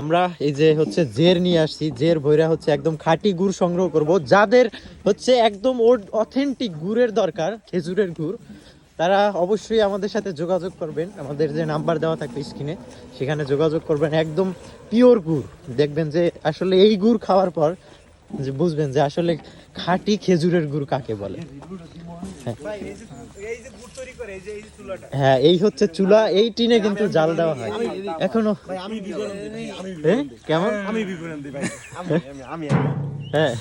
আমরা এই যে হচ্ছে জের নিয়ে আসছি, জের ভৈরা হচ্ছে একদম খাঁটি গুড় সংগ্রহ করব। যাদের হচ্ছে একদম অথেন্টিক গুড়ের দরকার, খেজুরের গুড়, তারা অবশ্যই আমাদের সাথে যোগাযোগ করবেন। আমাদের যে নাম্বার দেওয়া থাকবে স্ক্রিনে, সেখানে যোগাযোগ করবেন। একদম পিওর গুড়, দেখবেন যে আসলে এই গুড় খাওয়ার পর যে বুঝবেন যে আসলে খাঁটি খেজুরের গুড় কাকে বলে। হ্যাঁ, এই হচ্ছে চুলা, এই টিনে কিন্তু জাল দেওয়া হয় এখনো। কেমন? হ্যাঁ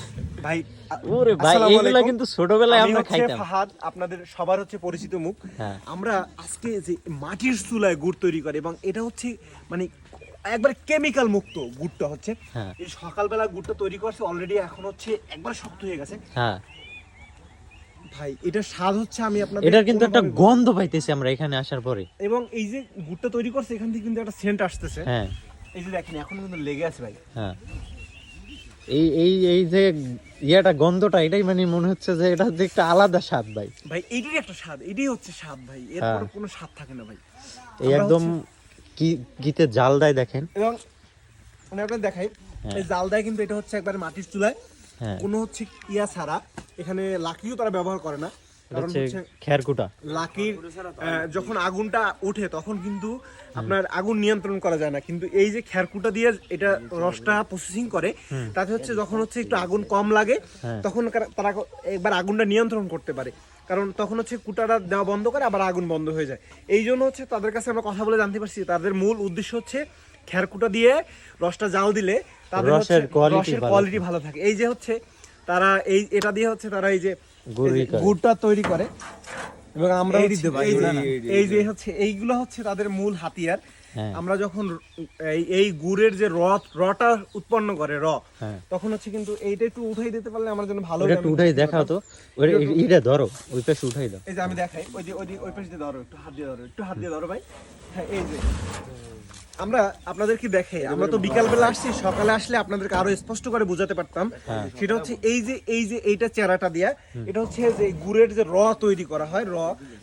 ভাই, ওরে ভাই, এইগুলা কিন্তু ছোটবেলায় আমরা খাইতাম। ফাহাদ, আপনাদের সবার হচ্ছে পরিচিত মুখ। হ্যাঁ, আমরা আজকে যে মাটির চুলায় গুড় তৈরি করে, এবং এটা হচ্ছে মানে একবার কেমিক্যাল মুক্ত গুড়টা হচ্ছে। এই সকালবেলা গুড়টা তৈরি করছে অলরেডি, এখন হচ্ছে একবার শক্ত হয়ে গেছে। হ্যাঁ ভাই, এটা স্বাদ হচ্ছে আমি আপনাদের, এটার কিন্তু একটা গন্ধ পাইতেছি আমরা এখানে আসার পরে। এবং এই যে গুড়টা তৈরি করছে এখান থেকে কিন্তু একটা সেন্ট আসতেছে। হ্যাঁ, এই যে দেখেন এখন কিন্তু লেগে আছে ভাই। হ্যাঁ, এই এই এই যে ইয়াটা, গন্ধটা, এটাই মানে মনে হচ্ছে যে এটা যে একটা আলাদা স্বাদ ভাই। ভাই এইটারই একটা স্বাদ, এটাই হচ্ছে স্বাদ ভাই, এরপর কোনো স্বাদ থাকে না ভাই। এই একদম গিতে জাল দেয় দেখেন। এবং মানে আপনাদের দেখাই, এই জাল দেয় কিন্তু এটা হচ্ছে একবার মাটির চুলায়, কোনো হচ্ছে ইয়া ছাড়া। এখানে লাকিও তারা ব্যবহার করে না, কারণ হচ্ছে খেরকুটা। লাকির যখন আগুনটা ওঠে তখন কিন্তু আপনার আগুন নিয়ন্ত্রণ করা যায় না, কিন্তু এই যে খেরকুটা দিয়ে এটা রসটা প্রসেসিং করে, তাতে হচ্ছে যখন হচ্ছে একটু আগুন কম লাগে তখন তারা একবার আগুনটা নিয়ন্ত্রণ করতে পারে, কারণ তখন হচ্ছে কুটাটা দেওয়া বন্ধ করে আবার আগুন বন্ধ হয়ে যায়। এই জন্য হচ্ছে তাদের কাছে আমরা কথা বলে জানতে পারছি তাদের মূল উদ্দেশ্য হচ্ছে খেরকুটা দিয়ে রসটা জাল দিলে তাদের রসের কোয়ালিটি ভালো থাকে। এই যে হচ্ছে তারা এটা দিয়ে হচ্ছে তারা এই যে গুড়টা তৈরি করে, এবং আমরা এই যে হচ্ছে এইগুলো হচ্ছে তাদের মূল হাতিয়ার। আমরা যখন এই গুড়ের যে রটা উৎপন্ন করে তখন হচ্ছে কিন্তু এইটা একটু উঠাই দিতে পারলে আমার জন্য ভালো। একটু উঠাই দেখাও তো, এইটা ধরো, ওই পাশে উঠাই দাও। এই যে আমি দেখাই, ওই পাশে ধরো, একটু হাত দিয়ে ধরো ভাই। হ্যাঁ, এই যে আমরা আপনাদেরকে দেখাই, আমরা তো বিকালবেলা আসছি, সকালে আসলে আপনাদেরকে আরো স্পষ্ট করে বোঝাতে পারতাম। সেটা হচ্ছে এই যে এইটা চেরাটা দিয়া, এটা হচ্ছে যে গুড়ের যে তৈরি করা হয়,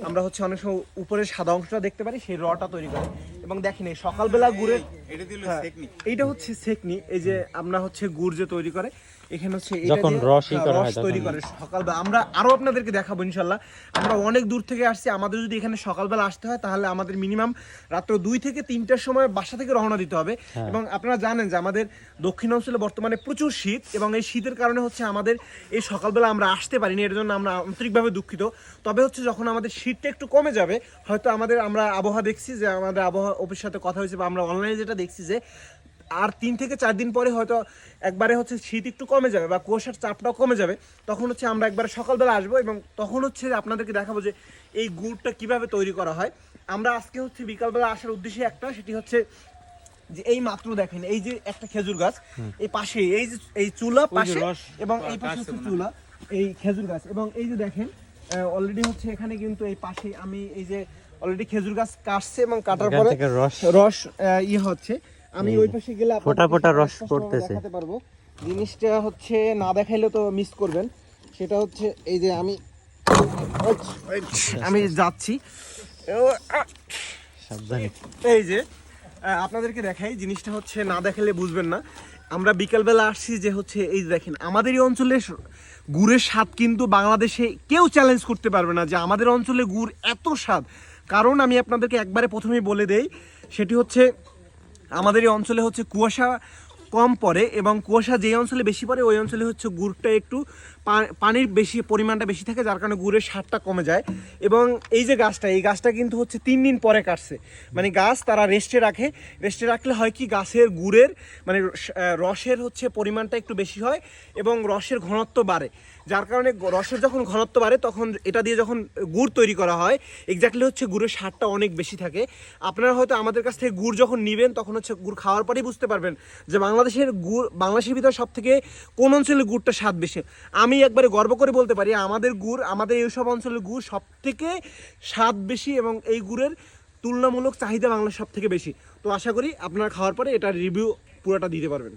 আমরা হচ্ছে অনেক সময় উপরে সাদা অংশটা দেখতে পারি, সেই টা তৈরি করে। এবং দেখেন এই সকালবেলা গুড়ের এইটা হচ্ছে সেকনি। এই যে আমরা হচ্ছে গুড় যে তৈরি করে এখানে হচ্ছে যখন রস তৈরি করে সকালবেলা, আমরা আরো আপনাদেরকে দেখাবো ইনশাল্লাহ। আমরা অনেক দূর থেকে আসছি, আমাদের যদি এখানে সকালবেলা আসতে হয় তাহলে আমাদের মিনিমাম রাত্র 2 থেকে 3টার সময় বাসা থেকে রওনা দিতে হবে। এবং আপনারা জানেন যে আমাদের দক্ষিণ অঞ্চলে বর্তমানে প্রচুর শীত, এবং এই শীতের কারণে হচ্ছে আমাদের এই সকালবেলা আমরা আসতে পারিনি, এর জন্য আমরা আন্তরিকভাবে দুঃখিত। তবে হচ্ছে যখন আমাদের শীতটা একটু কমে যাবে, হয়তো আমরা আবহাওয়া দেখছি, যে আমাদের আবহাওয়া অফিসের সাথে কথা হয়েছে, বা আমরা অনলাইনে যেটা দেখছি যে আর 3 থেকে 4 দিন পরে হয়তো একবারে হচ্ছে শীত একটু কমে যাবে, বা কুয়াশার চাপটাও কমে যাবে। তখন হচ্ছে আমরা একবারে সকালবেলা আসবো, এবং তখন হচ্ছে আপনাদেরকে দেখাবো যে এই গুড়টা কিভাবে তৈরি করা হয়। আমরা আজকে হচ্ছে বিকালবেলা আসার উদ্দেশ্যে একটা, সেটি হচ্ছে যে এই মাত্র দেখেন এই যে একটা খেজুর গাছ, এই পাশে এই যে এই চুলা পাশে, এবং এই পাশে হচ্ছে চুলা, এই খেজুর গাছ, এবং এই যে দেখেন অলরেডি হচ্ছে এখানে কিন্তু এই পাশে আমি এই যে অলরেডি খেজুর গাছ কাটছে, এবং কাটার পরে রস হচ্ছে। আমি ওই পাশে গেলে ফোঁটা ফোঁটা রস পড়তেছে, দেখাতে পারবো। জিনিসটা হচ্ছে না দেখাইলে তো মিস করবেন। সেটা হচ্ছে এই যে আমি যাচ্ছি, সাবধানে। এই যে আপনাদেরকে দেখাই, জিনিসটা হচ্ছে না দেখালে বুঝবেন না। আমরা বিকালবেলা আসছি যে হচ্ছে এই দেখেন আমাদের এই অঞ্চলে গুড়ের স্বাদ কিন্তু বাংলাদেশে কেউ চ্যালেঞ্জ করতে পারবে না যে আমাদের অঞ্চলে গুড় এত স্বাদ। কারণ আমি আপনাদেরকে একবারে প্রথমেই বলে দেই, সেটি হচ্ছে আমাদের এই অঞ্চলে হচ্ছে কুয়াশা কম পড়ে, এবং কুয়াশা যেই অঞ্চলে বেশি পড়ে ওই অঞ্চলে হচ্ছে গুড়টা একটু পানির বেশি পরিমাণটা বেশি থাকে, যার কারণে গুড়ের স্বাদটা কমে যায়। এবং এই যে এই গাছটা কিন্তু হচ্ছে 3 দিন পরে কাটছে, মানে গাছ তারা রেস্টে রাখলে হয় কি, গাছের গুড়ের মানে রসের হচ্ছে পরিমাণটা একটু বেশি হয়, এবং রসের ঘনত্ব বাড়ে, যার কারণে রসের যখন ঘনত্ব বাড়ে তখন এটা দিয়ে যখন গুড় তৈরি করা হয় এক্স্যাক্টলি হচ্ছে গুড়ের স্বাদটা অনেক বেশি থাকে। আপনারা হয়তো আমাদের কাছ থেকে গুড় যখন নেবেন তখন হচ্ছে গুড় খাওয়ার পরেই বুঝতে পারবেন যে বাংলাদেশের ভিতরে সব থেকে কোন অঞ্চলের গুড়টা স্বাদ বেশি। আমি একবারে গর্ব করে বলতে পারি আমাদের এইসব অঞ্চলের গুড় সব থেকে স্বাদ বেশি, এবং এই গুড়ের তুলনামূলক চাহিদা বাংলাদেশ সব থেকে বেশি। তো আশা করি আপনারা খাওয়ার পরে এটা রিভিউ পুরোটা দিতে পারবেন।